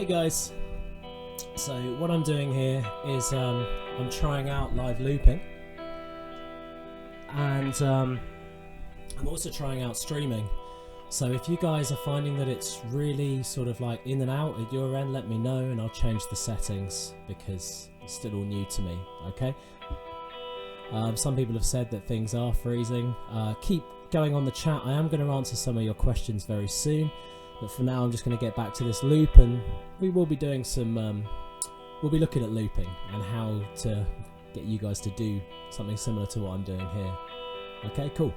Guys, so what I'm doing here is I'm trying out live looping, and I'm also trying out streaming. So if you guys are finding that it's really sort of like in and out at your end, let me know and I'll change the settings, because it's still all new to me. Okay, some people have said that things are freezing. Keep going on the chat. I am going to answer some of your questions very soon. But for now, I'm just going to get back to this loop, and we will be doing some, we'll be looking at looping and how to get you guys to do something similar to what I'm doing here. Okay, cool.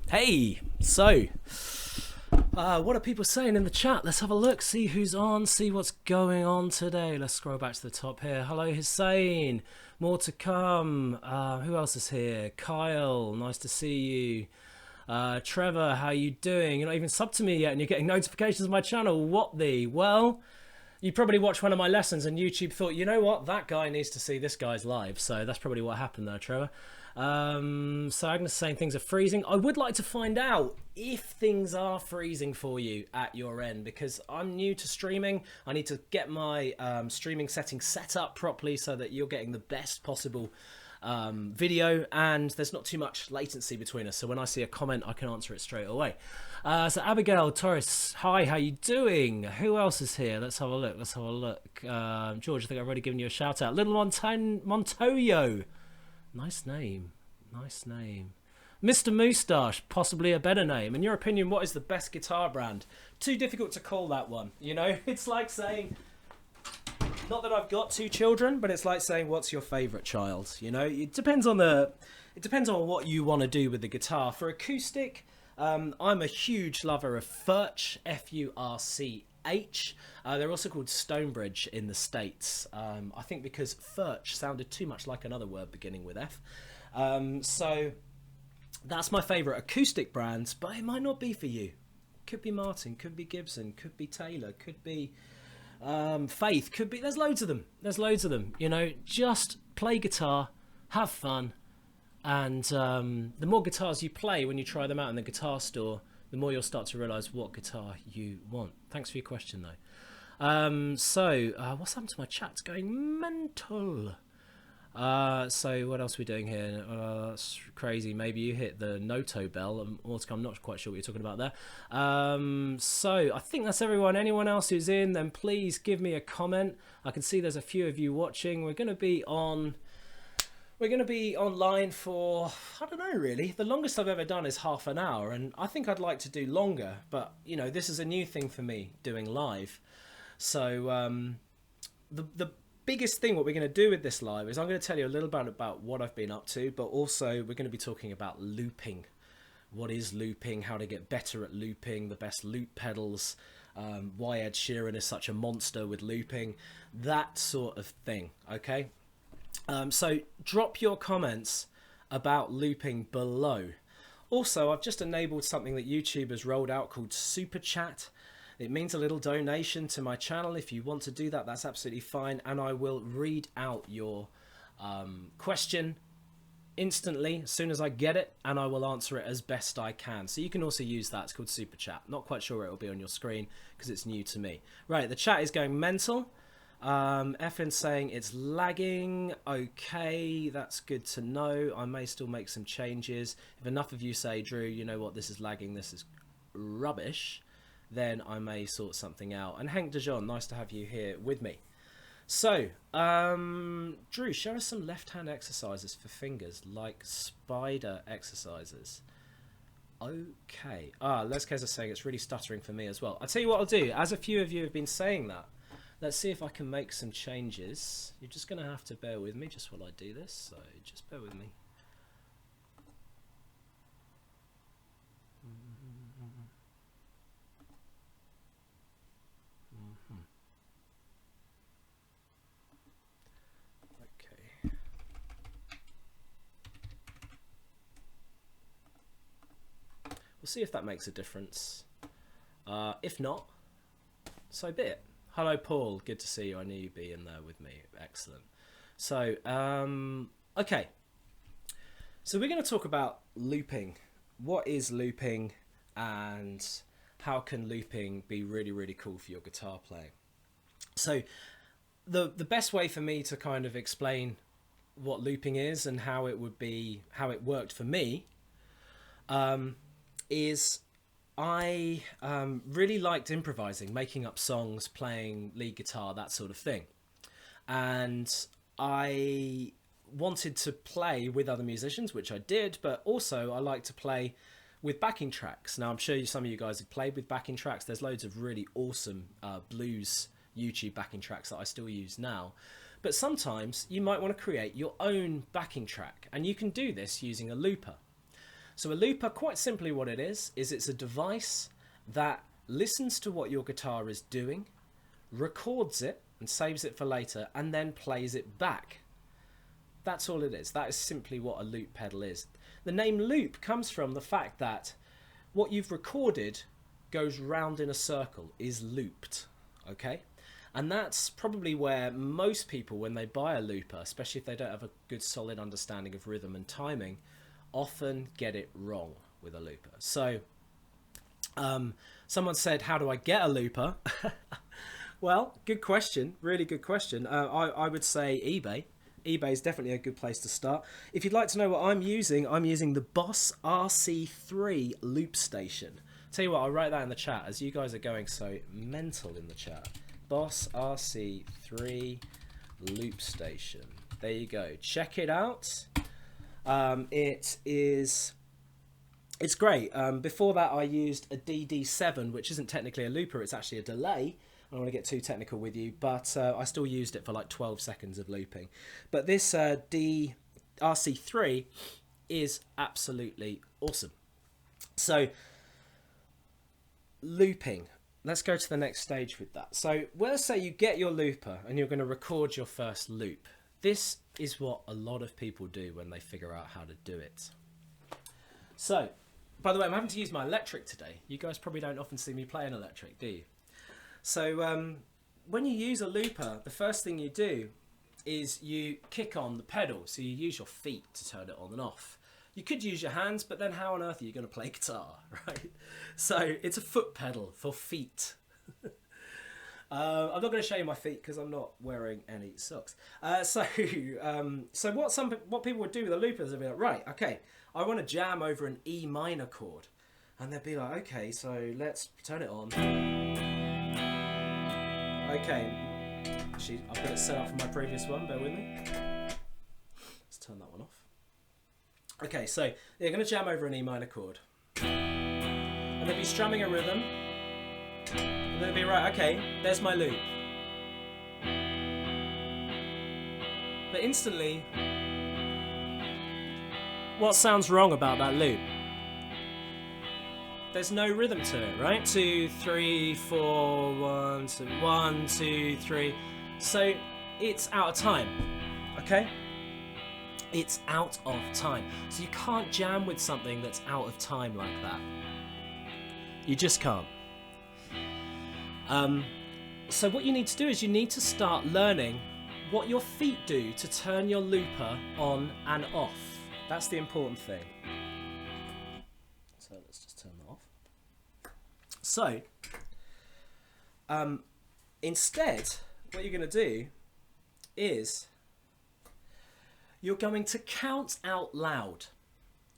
Hey, so what are people saying in the chat? Let's have a look, see who's on, see what's going on today. Let's scroll back to the top here. Hello Hussein, more to come. Who else is here? Kyle, nice to see you. Trevor, how you doing? You're not even subbed to me yet and you're getting notifications of my channel. What the? Well, you probably watched one of my lessons and YouTube thought, you know what, that guy needs to see this guy's live. So that's probably what happened there, Trevor. So Agnes saying things are freezing. I would like to find out if things are freezing for you at your end, because I'm new to streaming. I need to get my streaming settings set up properly so that you're getting the best possible video and there's not too much latency between us. So when I see a comment, I can answer it straight away. So Abigail Torres, hi, how you doing? Who else is here? Let's have a look. Let's have a look. George, I think I've already given you a shout out. Little Montoyo. Nice name. Nice name. Mr. Moustache, possibly a better name. In your opinion, what is the best guitar brand? Too difficult to call that one, you know? It's like saying, not that I've got two children, but it's like saying, what's your favourite child? You know, it depends on what you want to do with the guitar. For acoustic, I'm a huge lover of Furch, F-U-R-C-H. They're also called Stonebridge in the States. I think because Furch sounded too much like another word beginning with F. So that's my favourite acoustic brand, but it might not be for you. Could be Martin, could be Gibson, could be Taylor, could be Faith, could be, there's loads of them, you know. Just play guitar, have fun, and the more guitars you play when you try them out in the guitar store, the more you'll start to realise what guitar you want. Thanks for your question though. So what's happened to my chat? It's going mental. So what else are we doing here? That's crazy. Maybe you hit the Noto bell. I'm not quite sure what you're talking about there. So I think that's everyone. Anyone else who's in, then please give me a comment. I can see there's a few of you watching. We're going to be online for, I don't know really. The longest I've ever done is half an hour, and I think I'd like to do longer, but you know, this is a new thing for me, doing live. So the biggest thing what we're going to do with this live is I'm going to tell you a little bit about what I've been up to, but also we're going to be talking about looping. What is looping, how to get better at looping, the best loop pedals, why Ed Sheeran is such a monster with looping, that sort of thing, okay? So drop your comments about looping below. Also, I've just enabled something that YouTube has rolled out called Super Chat. It means a little donation to my channel. If you want to do that, that's absolutely fine. And I will read out your question instantly as soon as I get it, and I will answer it as best I can. So you can also use that. It's called Super Chat. Not quite sure it will be on your screen because it's new to me. Right, the chat is going mental. Effin saying it's lagging. Okay, that's good to know. I may still make some changes. If enough of you say, Drew, you know what, this is lagging, this is rubbish, then I may sort something out. And Hank DeJean, nice to have you here with me. So, Drew, show us some left-hand exercises for fingers, like spider exercises. Okay. Les Kez is saying it's really stuttering for me as well. I'll tell you what I'll do. As a few of you have been saying that, let's see if I can make some changes. You're just going to have to bear with me just while I do this, so just bear with me. We'll see if that makes a difference. If not, so be it. Hello, Paul. Good to see you. I knew you'd be in there with me. Excellent. So, okay. So we're going to talk about looping. What is looping, and how can looping be really, really cool for your guitar playing? So the best way for me to kind of explain what looping is and how it worked for me, is I really liked improvising, making up songs, playing lead guitar, that sort of thing. And I wanted to play with other musicians, which I did, but also I like to play with backing tracks. Now, I'm sure some of you guys have played with backing tracks. There's loads of really awesome blues YouTube backing tracks that I still use now. But sometimes you might want to create your own backing track, and you can do this using a looper. So a looper, quite simply what it is it's a device that listens to what your guitar is doing, records it and saves it for later, and then plays it back. That's all it is. That is simply what a loop pedal is. The name loop comes from the fact that what you've recorded goes round in a circle, is looped, okay? And that's probably where most people, when they buy a looper, especially if they don't have a good solid understanding of rhythm and timing, often get it wrong with a looper. So someone said, how do I get a looper? Well, good question, really good question. I would say eBay. eBay is definitely a good place to start. If you'd like to know what I'm using the Boss RC3 loop station. Tell you what, I'll write that in the chat as you guys are going so mental in the chat. Boss RC3 loop station. There you go. Check it out. It is It's great. Before that, I used a DD7, which isn't technically a looper, it's actually a delay. I don't want to get too technical with you, but I still used it for like 12 seconds of looping. But this DRC3 is absolutely awesome. So, looping. Let's go to the next stage with that. So, let's say you get your looper and you're going to record your first loop. This is what a lot of people do when they figure out how to do it. So, by the way, I'm having to use my electric today. You guys probably don't often see me play an electric, do you? So when you use a looper, the first thing you do is you kick on the pedal. So you use your feet to turn it on and off. You could use your hands, but then how on earth are you going to play guitar, right? So it's a foot pedal for feet. I'm not going to show you my feet because I'm not wearing any socks. So what people would do with a looper is they'd be like, right, okay, I want to jam over an E minor chord. And they'd be like, okay, so let's turn it on. Okay, I've got it set up from my previous one, bear with me. Let's turn that one off. Okay, so they're going to jam over an E minor chord. And they'll be strumming a rhythm. And they'll be, right, okay, there's my loop. But instantly, what sounds wrong about that loop? There's no rhythm to it, right? 2, 3, 4, 1, 2, 1, 2, 3. So it's out of time, okay? It's out of time. So you can't jam with something that's out of time like that. You just can't. So what you need to do is you need to start learning what your feet do to turn your looper on and off. That's the important thing. So let's just turn that off. So, instead, what you're going to do is you're going to count out loud.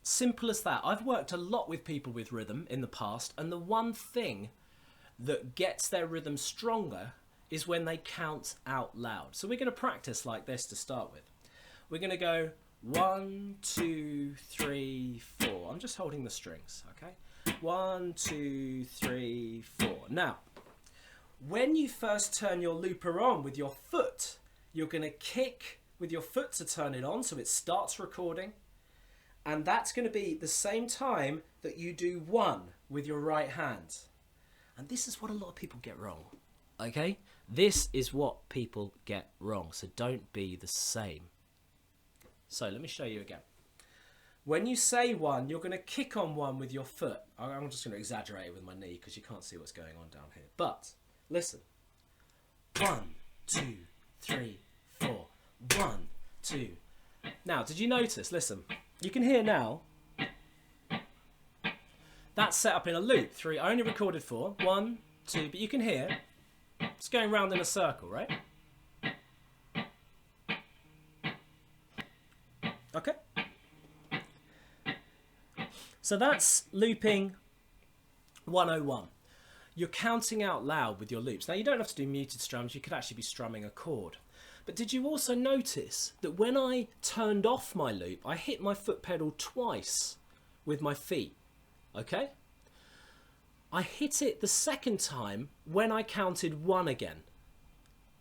Simple as that. I've worked a lot with people with rhythm in the past, and the one thing that gets their rhythm stronger is when they count out loud. So we're going to practice like this to start with. We're going to go 1, 2, 3, 4. I'm just holding the strings, okay? 1, 2, 3, 4. Now, when you first turn your looper on with your foot, you're going to kick with your foot to turn it on so it starts recording. And that's going to be the same time that you do 1 with your right hand. And this is what a lot of people get wrong, okay? This is what people get wrong, so don't be the same. So let me show you again. When you say 1, you're going to kick on 1 with your foot. I'm just going to exaggerate it with my knee because you can't see what's going on down here. But listen. 1, 2, 3, 4. 1, 2. Now, did you notice? Listen. You can hear now. That's set up in a loop. 3. I only recorded 4. 1, 2. But you can hear. It's going round in a circle, right? Okay. So that's looping 101. You're counting out loud with your loops. Now you don't have to do muted strums, you could actually be strumming a chord. But did you also notice that when I turned off my loop, I hit my foot pedal twice with my feet, okay? I hit it the second time when I counted 1 again.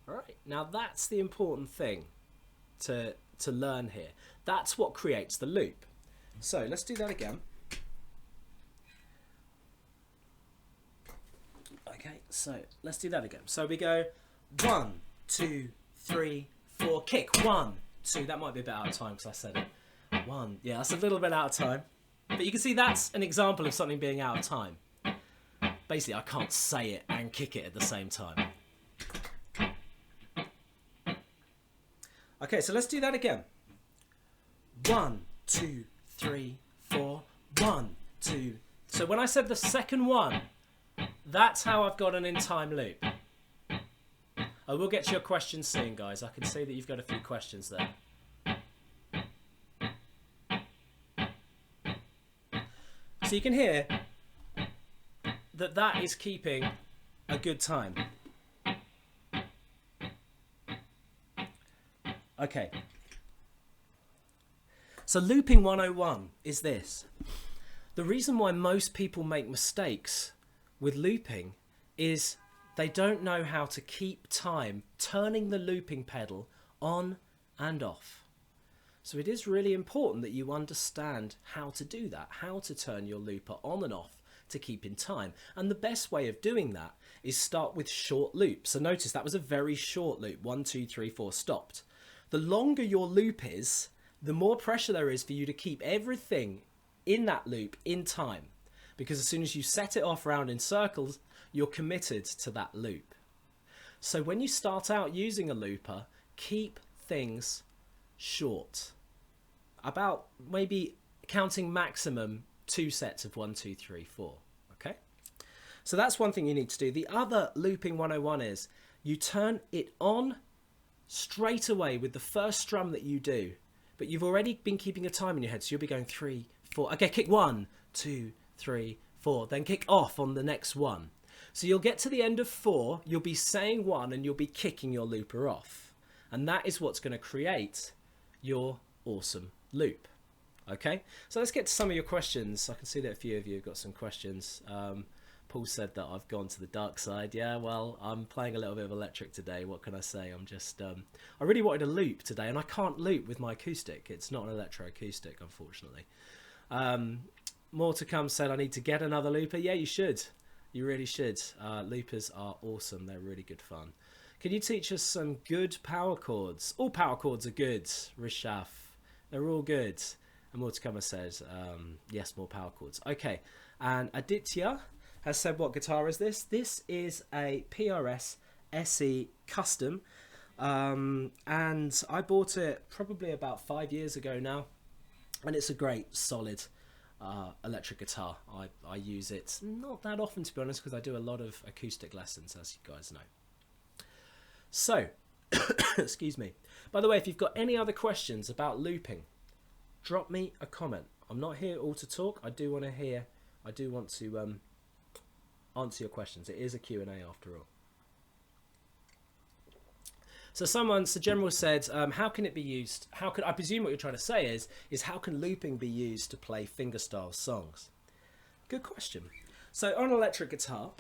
All right, now that's the important thing to learn here. That's what creates the loop. So let's do that again. Okay, so let's do that again. So we go 1, 2, 3, 4, kick. 1, 2. That might be a bit out of time because I said it. 1. Yeah, that's a little bit out of time. But you can see that's an example of something being out of time. Basically, I can't say it and kick it at the same time. Okay, so let's do that again. 1, 2, 3, 4. 1, 2. So when I said the second one, that's how I've got an in-time loop. I will get to your questions soon, guys. I can see that you've got a few questions there. So you can hear that that is keeping a good time. Okay. So looping 101 is this. The reason why most people make mistakes with looping is they don't know how to keep time turning the looping pedal on and off. So it is really important that you understand how to do that, how to turn your looper on and off to keep in time. And the best way of doing that is start with short loops. So notice that was a very short loop, 1, 2, 3, 4, stopped. The longer your loop is, the more pressure there is for you to keep everything in that loop in time, because as soon as you set it off round in circles, you're committed to that loop. So when you start out using a looper, keep things short, about maybe counting maximum 2 sets of 1, 2, 3, 4. Okay, so that's one thing you need to do. The other looping 101 is you turn it on straight away with the first strum that you do, but you've already been keeping a time in your head, so you'll be going 3, 4. Okay, kick 1, 2, 3, 4, then kick off on the next one. So you'll get to the end of 4, you'll be saying 1 and you'll be kicking your looper off. And that is what's going to create your awesome loop. Okay, so let's get to some of your questions. I can see that a few of you have got some questions. Paul said that I've gone to the dark side. Yeah, well, I'm playing a little bit of electric today. What can I say? I'm just, I really wanted a loop today, and I can't loop with my acoustic. It's not an electroacoustic, unfortunately. More to come said I need to get another looper. Yeah, you should. You really should. Loopers are awesome. They're really good fun. Can you teach us some good power chords? All power chords are good, Rishaf. They're all good. And more to come says, yes, more power chords. Okay, and Aditya has said, what guitar is this? This is a PRS SE Custom. And I bought it probably about 5 years ago now. And it's a great, solid electric guitar. I use it not that often, to be honest, because I do a lot of acoustic lessons, as you guys know. So, excuse me. By the way, if you've got any other questions about looping, drop me a comment. I'm not here all to talk. I do want to answer your questions. It is a Q&A after all. So General said, how can it be used? How can, I presume what you're trying to say is how can looping be used to play fingerstyle songs? Good question. So on an electric guitar,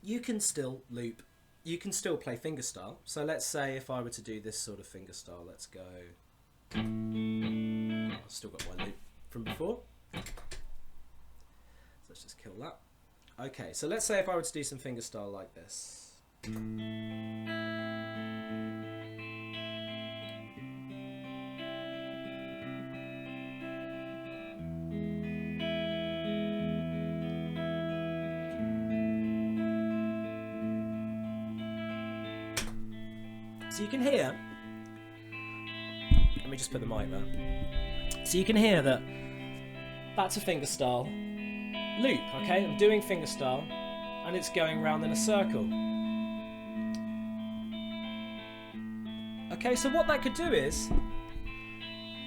you can still loop. You can still play fingerstyle. So let's say if I were to do this sort of fingerstyle, let's go. I've still got my loop from before. So let's just kill that. Okay, so let's say if I were to do some fingerstyle like this. So you can hear, let me just put the mic there. So you can hear that that's a fingerstyle loop, okay? I'm doing fingerstyle and it's going round in a circle. Okay, so what that could do is,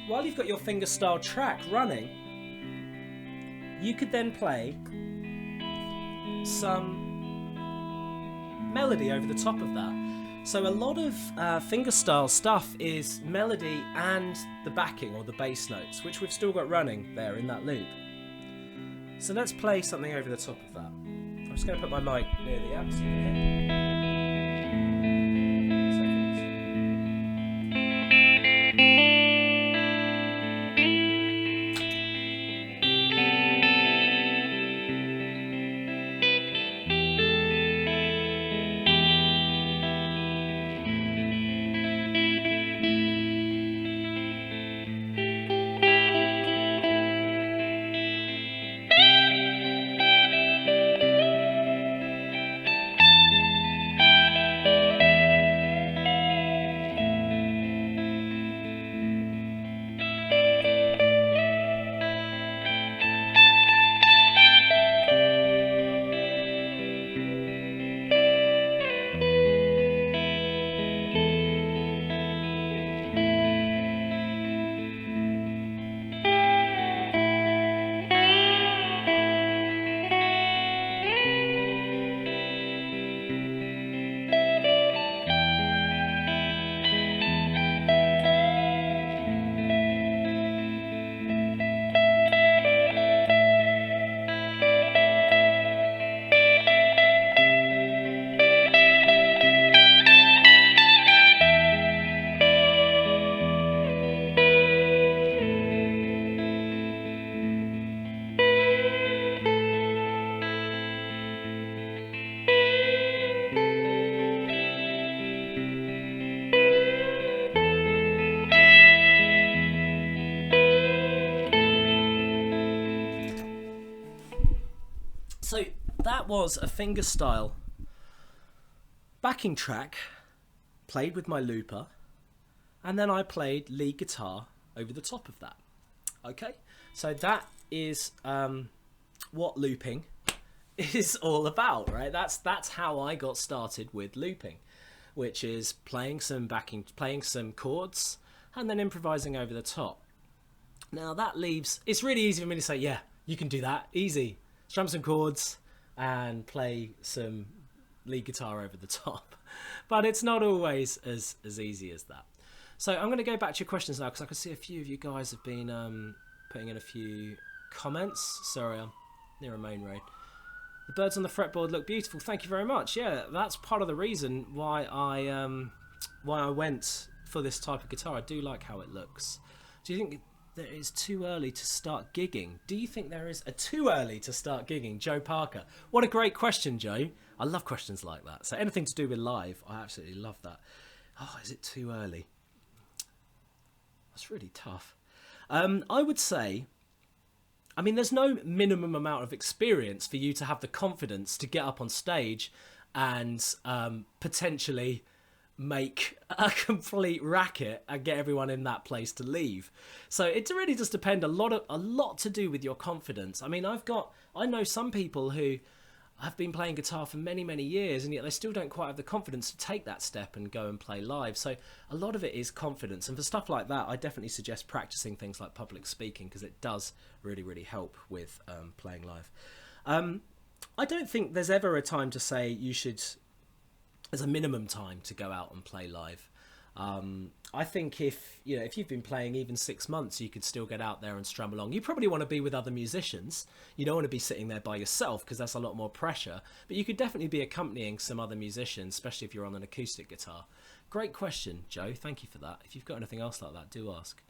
while you've got your fingerstyle track running, you could then play some melody over the top of that. So a lot of fingerstyle stuff is melody and the backing or the bass notes, which we've still got running there in that loop. So let's play something over the top of that. I'm just going to put my mic near the amp so you can hear. So that was a fingerstyle backing track played with my looper, and then I played lead guitar over the top of that. Okay, so that is what looping is all about, right? That's how I got started with looping, which is playing some chords and then improvising over the top. Now that leaves, it's really easy for me to say, yeah, you can do that, easy. Strum some chords and play some lead guitar over the top. But it's not always as easy as that. So I'm going to go back to your questions now, because I can see a few of you guys have been putting in a few comments. Sorry, I'm near a main road. The birds on the fretboard look beautiful. Thank you very much. Yeah, that's part of the reason why I went for this type of guitar. I do like how it looks. Do you think that it's too early to start gigging? Do you think there is a too early to start gigging? Joe Parker. What a great question, Joe. I love questions like that. So anything to do with live, I absolutely love that. Oh, is it too early? That's really tough. I would say, I mean, there's no minimum amount of experience for you to have the confidence to get up on stage and potentially make a complete racket and get everyone in that place to leave. So it really does depend a lot to do with your confidence. I mean, I know some people who have been playing guitar for many years, and yet they still don't quite have the confidence to take that step and go and play live. So a lot of it is confidence, and for stuff like that I definitely suggest practicing things like public speaking, because it does really help with playing live. I don't think there's ever a time to say you should, there's a minimum time to go out and play live. I think if you've been playing even 6 months, you could still get out there and strum along. You probably want to be with other musicians. You don't want to be sitting there by yourself, because that's a lot more pressure. But you could definitely be accompanying some other musicians, especially if you're on an acoustic guitar. Great question, Joe. Thank you for that. If you've got anything else like that, do ask.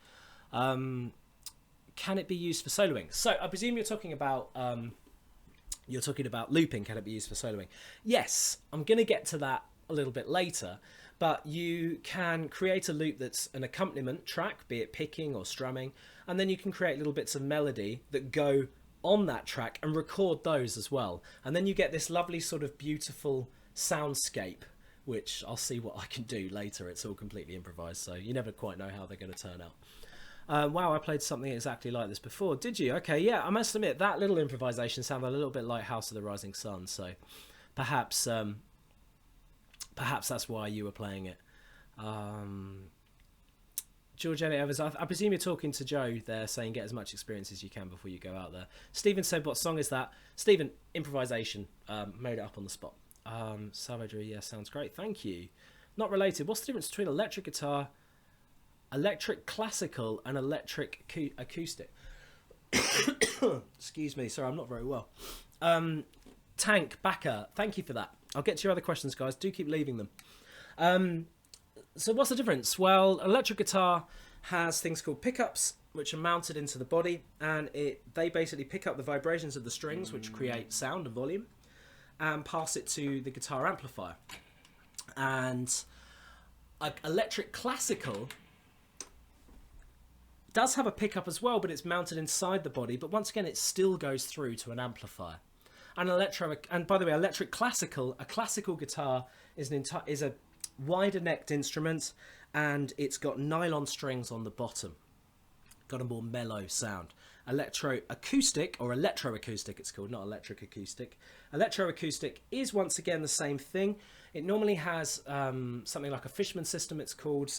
Can it be used for soloing? So I presume you're talking about looping. Can it be used for soloing? Yes, I'm going to get to that a little bit later. But you can create a loop that's an accompaniment track, be it picking or strumming, and then you can create little bits of melody that go on that track and record those as well. And then you get this lovely sort of beautiful soundscape, which I'll see what I can do later. It's all completely improvised, so you never quite know how they're going to turn out. Wow, I played something exactly like this before. Did you? Okay, yeah, I must admit, that little improvisation sounded a little bit like House of the Rising Sun, so perhaps that's why you were playing it. George Elliott Evans, I presume you're talking to Joe there, saying get as much experience as you can before you go out there. Stephen said, what song is that? Stephen, improvisation. Made it up on the spot. Salvador, yeah, sounds great. Thank you. Not related. What's the difference between electric guitar, electric classical, and electric acoustic? Excuse me, sorry, I'm not very well. Tank Backer, thank you for that. I'll get to your other questions, guys. Do keep leaving them. So what's the difference? Well, electric guitar has things called pickups, which are mounted into the body, and they basically pick up the vibrations of the strings, which create sound and volume, and pass it to the guitar amplifier. And electric classical does have a pickup as well, but it's mounted inside the body. But once again, it still goes through to an amplifier. And by the way, electric classical, a classical guitar is a wider necked instrument, and it's got nylon strings on the bottom. Got a more mellow sound. Electroacoustic, or electroacoustic it's called, not electric acoustic. Electroacoustic is once again the same thing. It normally has something like a Fishman system, it's called,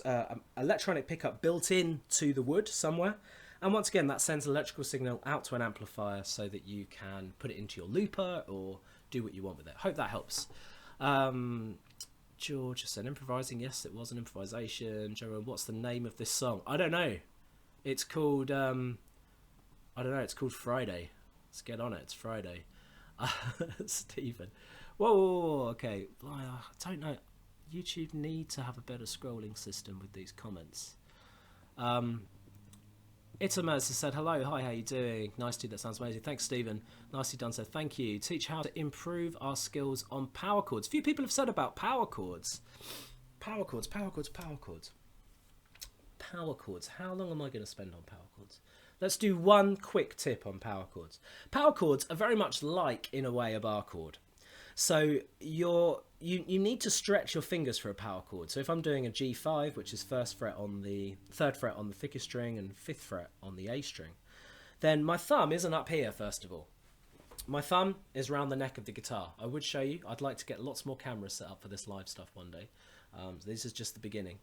electronic pickup built into the wood somewhere. And once again, that sends an electrical signal out to an amplifier so that you can put it into your looper or do what you want with it. Hope that helps. George said improvising. Yes, it was an improvisation. Joe, what's the name of this song? I don't know. It's called, it's called Friday. Let's get on it. It's Friday. Stephen. Whoa, okay. I don't know. YouTube need to have a better scrolling system with these comments. It's a Mercer said, hello, hi, how you doing? Nice to, that sounds amazing. Thanks, Stephen. Nicely done, said, thank you. Teach how to improve our skills on power chords. Few people have said about power chords. Power chords. How long am I going to spend on power chords? let's do one quick tip on power chords. Power chords are very much like, in a way, a bar chord. So you need to stretch your fingers for a power chord. So if I'm doing a G5, which is third fret on the thickest string and 5th fret on the A string, then my thumb isn't up here, first of all. My thumb is around the neck of the guitar. I would show you. I'd like to get lots more cameras set up for this live stuff one day. This is just the beginning.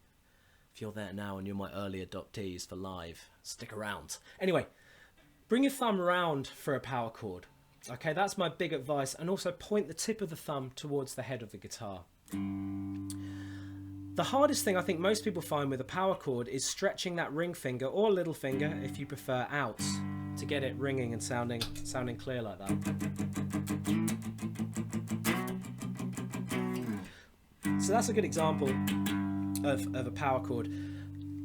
If you're there now and you're my early adoptees for live, stick around. Anyway, bring your thumb around for a power chord. Okay, that's my big advice. And also point the tip of the thumb towards the head of the guitar. The hardest thing I think most people find with a power chord is stretching that ring finger or little finger, if you prefer, out to get it ringing and sounding clear like that. So that's a good example of a power chord.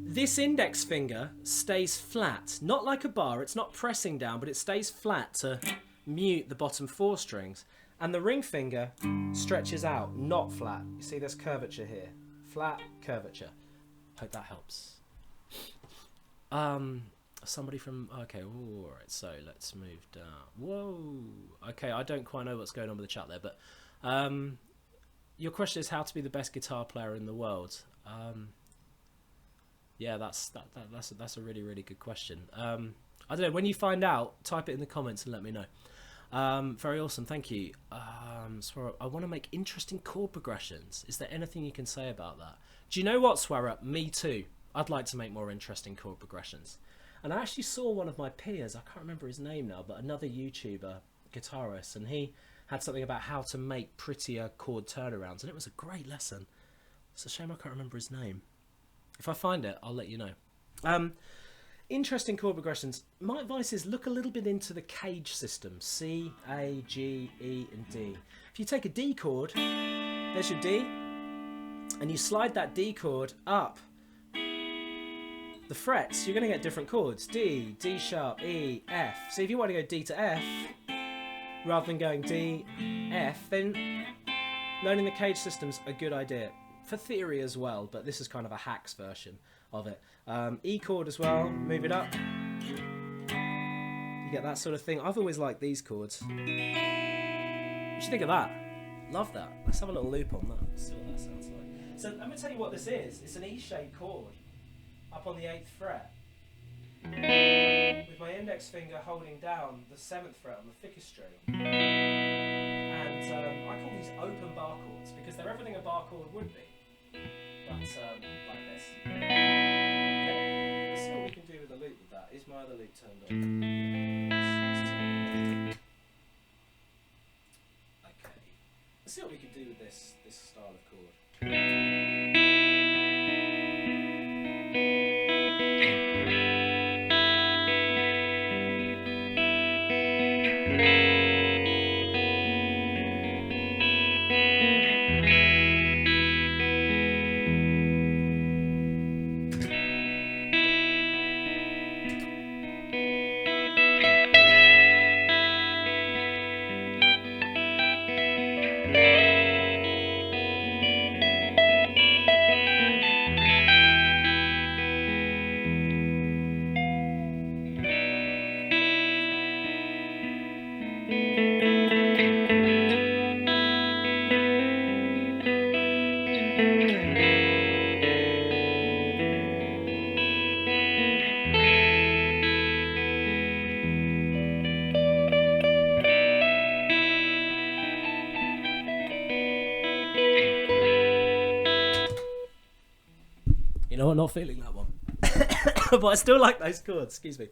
This index finger stays flat, not like a bar, it's not pressing down, but it stays flat to mute the bottom 4 strings. And the ring finger stretches out, not flat. You see there's curvature here. Flat, curvature. Hope that helps. Somebody from... Okay, alright, so let's move down. Whoa! Okay, I don't quite know what's going on with the chat there, but... your question is how to be the best guitar player in the world. Yeah, that's a really, really good question. I don't know, when you find out, type it in the comments and let me know. Very awesome, thank you. Swear, I want to make interesting chord progressions. Is there anything you can say about that? Do you know what, Swear? Me too. I'd like to make more interesting chord progressions. And I actually saw one of my peers, I can't remember his name now, but another YouTuber, guitarist, and he had something about how to make prettier chord turnarounds, and it was a great lesson. It's a shame I can't remember his name. If I find it, I'll let you know. Interesting chord progressions. My advice is look a little bit into the cage system. C, A, G, E, and D. If you take a D chord, there's your D, and you slide that D chord up the frets, you're going to get different chords. D, D sharp, E, F. So if you want to go D to F, rather than going D, F, then learning the cage system's a good idea. For theory as well, but this is kind of a hacks version of it. E chord as well, move it up. You get that sort of thing. I've always liked these chords. What do you think of that? Love that. Let's have a little loop on that. Let's see what that sounds like. So let me tell you what this is. It's an E-shaped chord up on the 8th fret. With my index finger holding down the 7th fret on the thickest string. And I call these open bar chords because they're everything a bar chord would be. But like this. Okay. Let's see what we can do with the loop with that. Is my other loop turned on? Okay. Let's see what we can do with this style of chord. You know what, not feeling that one. But I still like those chords, excuse me.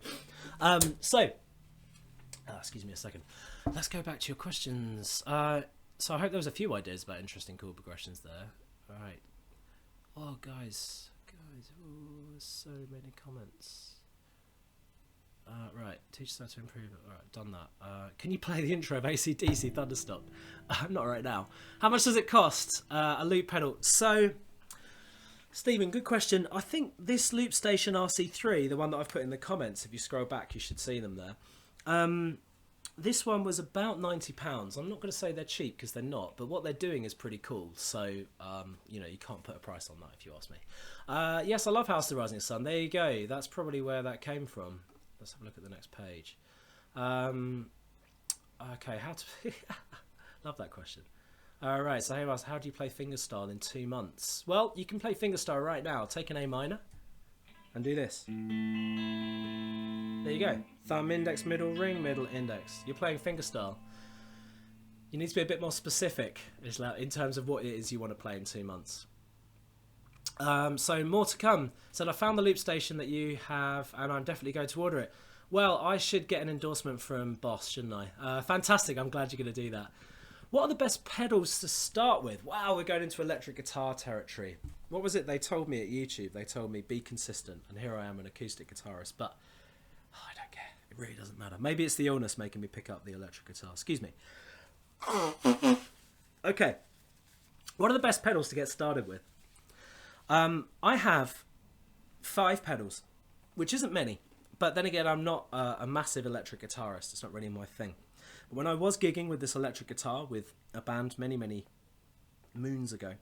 Excuse me a second. Let's go back to your questions. So I hope there was a few ideas about interesting chord progressions there. All right. Oh, guys, oh, so many comments. Right, teach us how to improve it. All right, done that. Can you play the intro of AC/DC Thunderstop? Not right now. How much does it cost? A loop pedal. So... Stephen, good question. I think this Loop Station RC3, the one that I've put in the comments, if you scroll back, you should see them there. This one was about £90. I'm not going to say they're cheap because they're not, but what they're doing is pretty cool. So, you know, you can't put a price on that if you ask me. Yes, I love House of the Rising Sun. There you go. That's probably where that came from. Let's have a look at the next page. Okay, how to... Love that question. Alright, so how do you play fingerstyle in 2 months? Well, you can play fingerstyle right now. Take an A minor and do this. There you go. Thumb, index, middle, ring, middle, index. You're playing fingerstyle. You need to be a bit more specific in terms of what it is you want to play in 2 months. So more to come. So I found the loop station that you have, and I'm definitely going to order it. Well, I should get an endorsement from Boss, shouldn't I? Fantastic. I'm glad you're going to do that. What are the best pedals to start with? Wow, we're going into electric guitar territory. What was it they told me at YouTube? They told me be consistent, and here I am, an acoustic guitarist, but I don't care. It really doesn't matter. Maybe it's the illness making me pick up the electric guitar. Excuse me. Okay. What are the best pedals to get started with? I have 5 pedals, which isn't many. But then again, I'm not a massive electric guitarist. It's not really my thing. But when I was gigging with this electric guitar with a band many, many moons ago,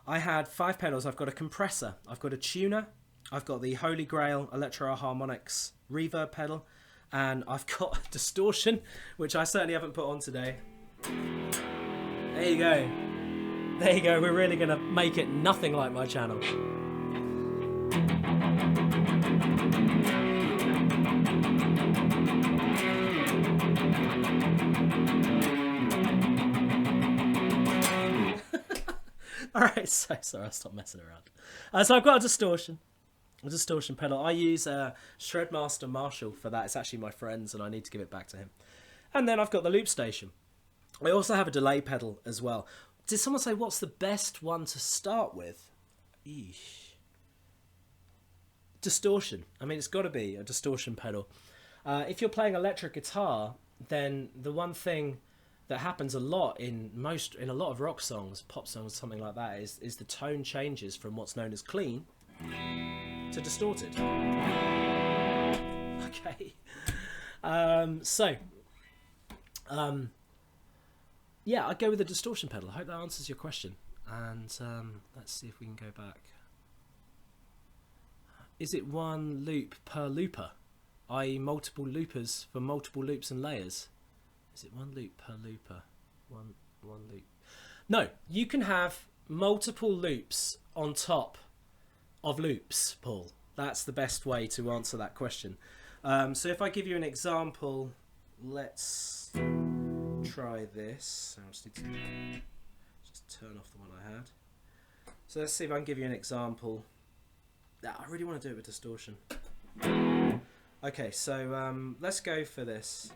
I had 5 pedals. I've got a compressor. I've got a tuner. I've got the Holy Grail Electro Harmonics reverb pedal. And I've got distortion, which I certainly haven't put on today. There you go. There you go. We're really going to make it nothing like my channel. Alright, so sorry, I'll stop messing around. So I've got a distortion pedal. I use Shredmaster Marshall for that. It's actually my friend's and I need to give it back to him. And then I've got the loop station. I also have a delay pedal as well. Did someone say what's the best one to start with? Eesh. Distortion. I mean, it's got to be a distortion pedal. If you're playing electric guitar, then the one thing that happens a lot in a lot of rock songs, pop songs, something like that, is the tone changes from what's known as clean to distorted. Okay. Yeah, I'd go with the distortion pedal. I hope that answers your question. And let's see if we can go back. Is it one loop per looper? I.e. multiple loopers for multiple loops and layers? Is it one loop per looper? One loop. No, you can have multiple loops on top of loops, Paul. That's the best way to answer that question. So if I give you an example, let's try this. I just need to just turn off the one I had. So let's see if I can give you an example. I really want to do it with distortion. Okay, so let's go for this.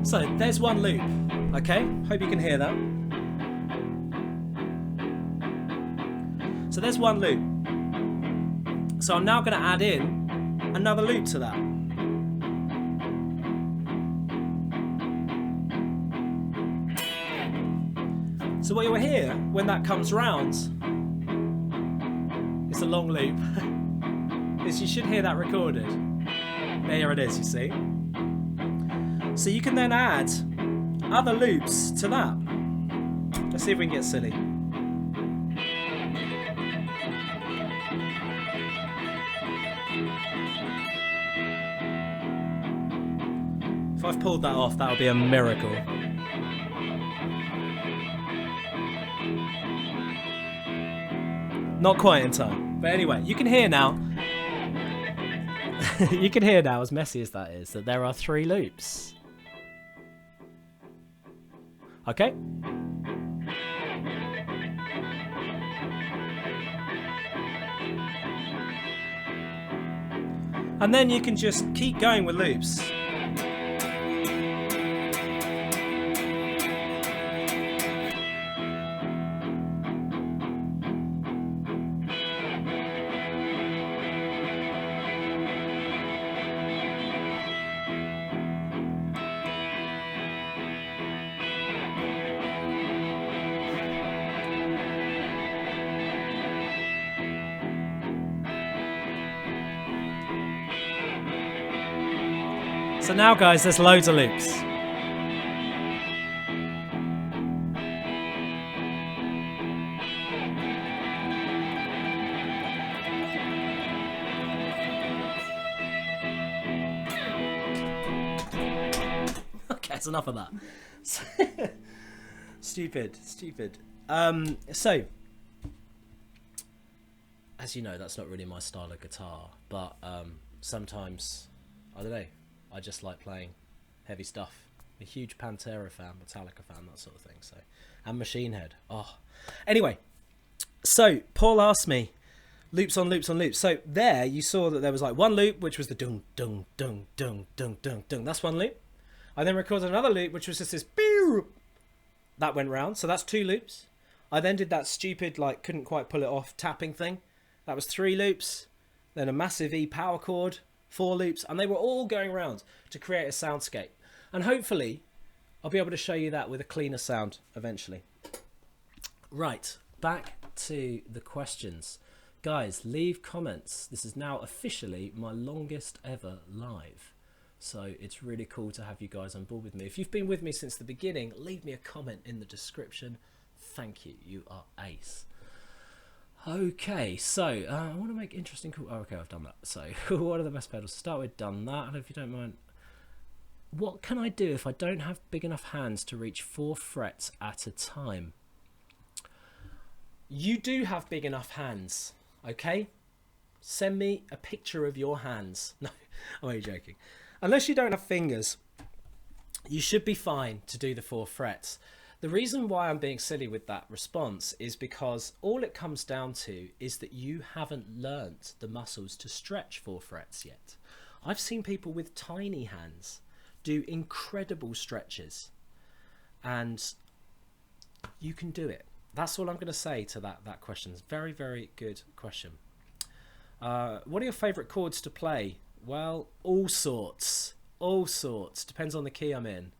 So there's one loop, okay? Hope you can hear that. So there's one loop. So I'm now going to add in another loop to that. So what you'll hear when that comes round, it's a long loop, is you should hear that recorded. There it is, you see. So you can then add other loops to that. Let's see if we can get silly. If I've pulled that off, that would be a miracle. Not quite in time. But anyway, you can hear now. You can hear now, as messy as that is, that there are 3 loops. Okay? And then you can just keep going with loops. So now, guys, there's loads of loops. That's enough of that. Stupid. So, as you know, that's not really my style of guitar, but sometimes, I don't know, I just like playing heavy stuff. I'm a huge Pantera fan, Metallica fan, that sort of thing. So, and Machine Head. Oh, anyway. So Paul asked me, loops on loops on loops. So there you saw that there was like one loop, which was the dung dung dung dung dung dung dung. That's one loop. I then recorded another loop, which was just this pew that went round. So that's 2 loops. I then did that stupid, like, couldn't quite pull it off tapping thing. That was 3 loops. Then a massive E power chord, 4 loops, and they were all going round to create a soundscape. And hopefully I'll be able to show you that with a cleaner sound eventually. Right, back to the questions. Guys, leave comments. This is now officially my longest ever live. So it's really cool to have you guys on board with me. If you've been with me since the beginning, leave me a comment in the description. Thank you. You are ace. Okay, so I want to make interesting cool. Oh, okay, I've done that. So what are the best pedals to start with? Done that. And if you don't mind, what can I do if I don't have big enough hands to reach 4 frets at a time? You do have big enough hands, okay? Send me a picture of your hands. No, I'm only joking. Unless you don't have fingers, you should be fine to do the 4 frets. The reason why I'm being silly with that response is because all it comes down to is that you haven't learnt the muscles to stretch 4 frets yet. I've seen people with tiny hands do incredible stretches, and you can do it. That's all I'm going to say to that question. It's very, very good question. What are your favourite chords to play? Well, all sorts. Depends on the key I'm in.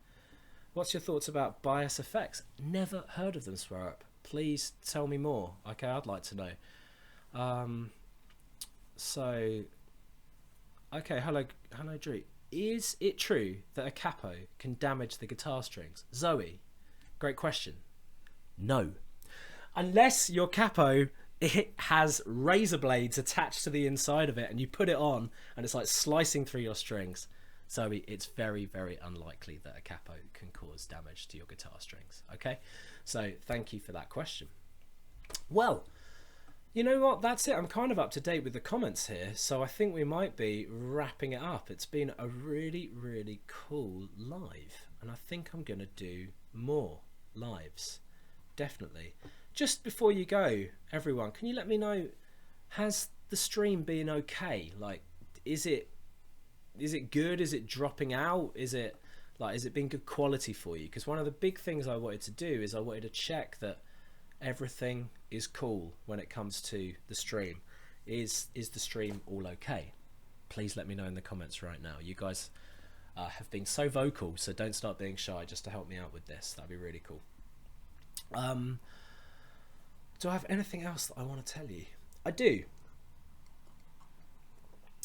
What's your thoughts about bias effects? Never heard of them, Swear Up. Please tell me more. Okay, I'd like to know. Okay, hello, Drue. Is it true that a capo can damage the guitar strings? Zoe, great question. No. Unless your capo, it has razor blades attached to the inside of it and you put it on and it's like slicing through your strings. Zoe, it's very, very unlikely that a capo can cause damage to your guitar strings. Okay, so thank you for that question. Well, you know what, that's it. I'm kind of up to date with the comments here, so I think we might be wrapping it up. It's been a really, really cool live, and I think I'm going to do more lives, definitely. Just before you go, everyone, can you let me know, has the stream been okay? Like, is it good? Is it dropping out? Is it been good quality for you? Because one of the big things I wanted to do is I wanted to check that everything is cool when it comes to the stream. Is the stream all okay? Please let me know in the comments right now. You guys have been so vocal, so don't start being shy, just to help me out with this. That'd be really cool. Do I have anything else that I want to tell you? I do.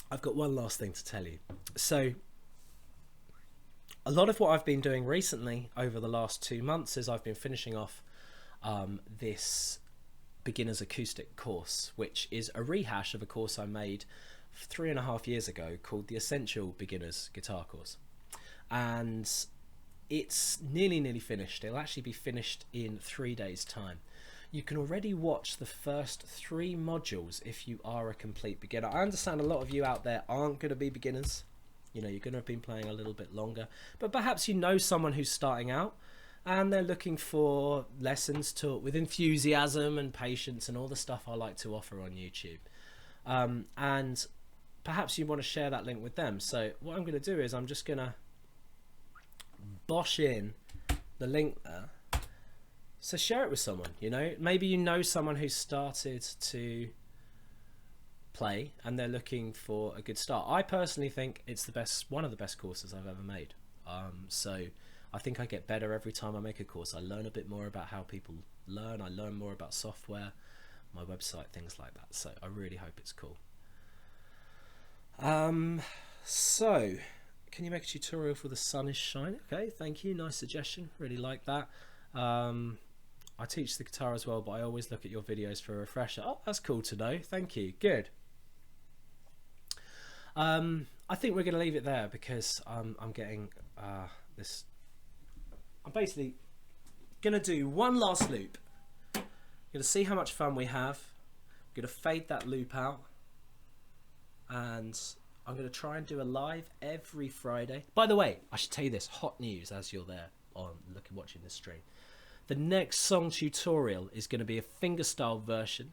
I've got one last thing to tell you. So a lot of what I've been doing recently over the last 2 months is I've been finishing off this beginner's acoustic course, which is a rehash of a course I made 3.5 years ago called the Essential Beginner's Guitar Course. And it's nearly finished. It'll actually be finished in 3 days' time. You can already watch the first 3 modules if you are a complete beginner. I understand a lot of you out there aren't going to be beginners. You know, you're going to have been playing a little bit longer. But perhaps you know someone who's starting out and they're looking for lessons taught with enthusiasm and patience and all the stuff I like to offer on YouTube. And perhaps you want to share that link with them. So what I'm going to do is I'm just going to bosh in the link there. So share it with someone, you know, maybe you know someone who started to play and they're looking for a good start. I personally think it's one of the best courses I've ever made. So I think I get better every time I make a course. I learn a bit more about how people learn. I learn more about software, my website, things like that. So I really hope it's cool. So can you make a tutorial for The Sun Is Shining? Okay, thank you. Nice suggestion. Really like that. I teach the guitar as well, but I always look at your videos for a refresher. Oh, that's cool to know. Thank you. Good. I think we're going to leave it there because I'm getting this I'm basically going to do one last loop. Going to see how much fun we have. I'm going to fade that loop out. And I'm going to try and do a live every Friday. By the way, I should tell you this, hot news as you're there on watching this stream. The next song tutorial is going to be a fingerstyle version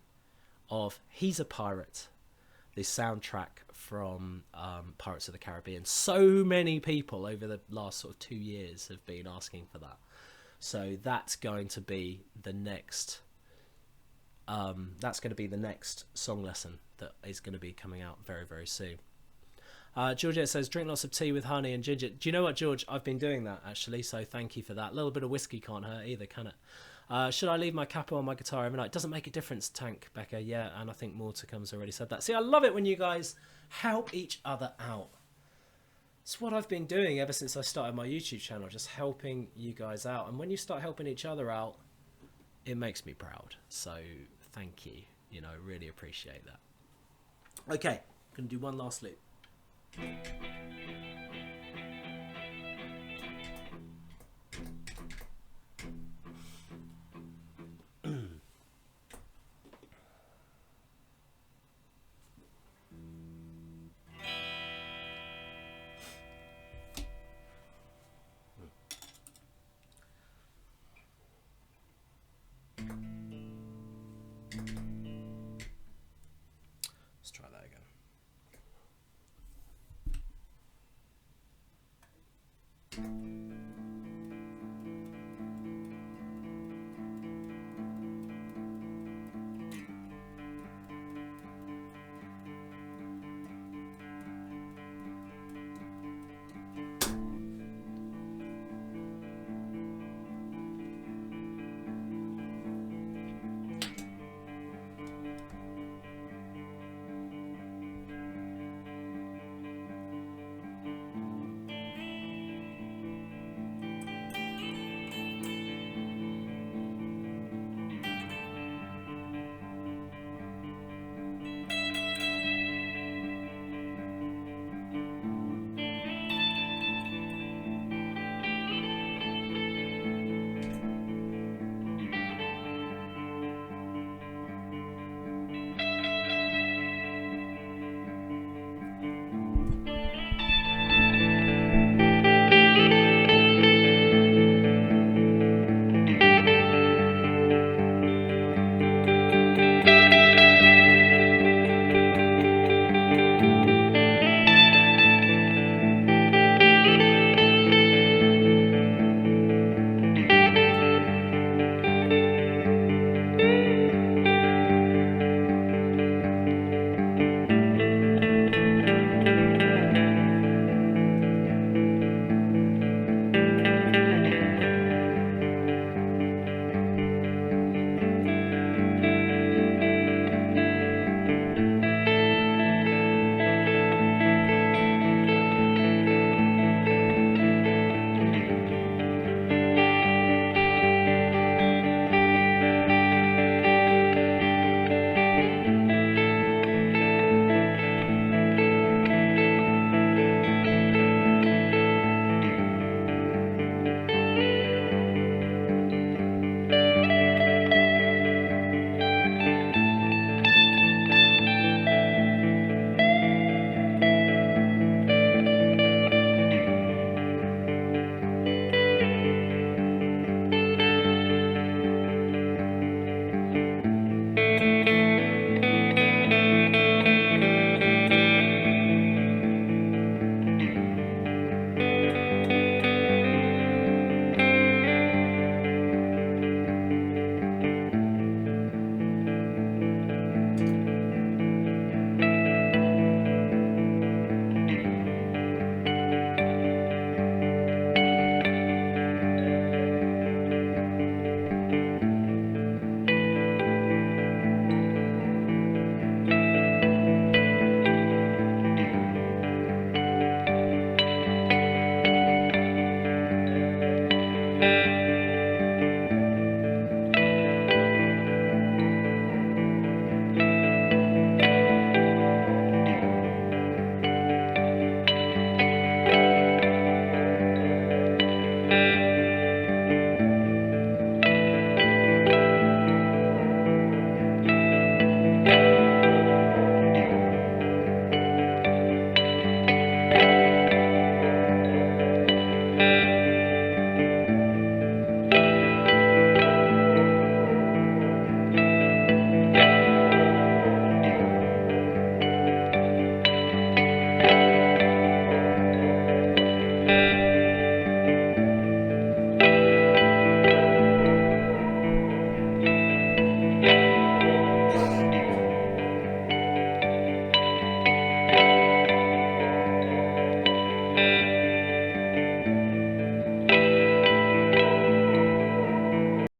of He's a Pirate, the soundtrack from Pirates of the Caribbean. So many people over the last sort of 2 years have been asking for that. So that's going to be the next song lesson that is going to be coming out very, very soon. Georgette says, drink lots of tea with honey and ginger. Do you know what, George? I've been doing that, actually, so thank you for that. A little bit of whiskey can't hurt either, can it? Should I leave my capo on my guitar every night? Doesn't make a difference, Tank Becca. Yeah, and I think more to come's already said that. See, I love it when you guys help each other out. It's what I've been doing ever since I started my YouTube channel, just helping you guys out. And when you start helping each other out, it makes me proud. So thank you. You know, really appreciate that. Okay, I'm going to do one last loop.